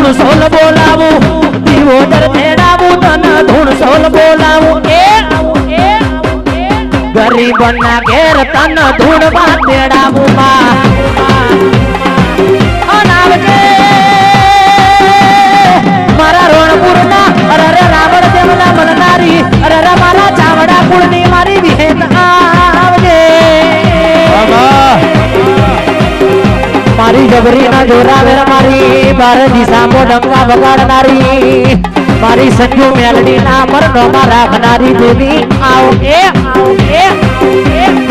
ધૂણ સોલ બોલાવું દીવોદર તેડાવું તને ધૂણ સોલ બોલાવું એ ગરીબના ઘેર તને ધૂણ માં તેડાવું અનાવજે મારા રોણપુરના અરે રાવણ દેવના મનનારી અરે મારા ચાવડા કુળની મારી વિહેત આવજે મારી જબરી ના જોરાવેર મારી બાર દિશામો ડંકા વગાડનારી મારી સંજુ મેલડી ના મરનો માં રાખનારી દેવી આવ એ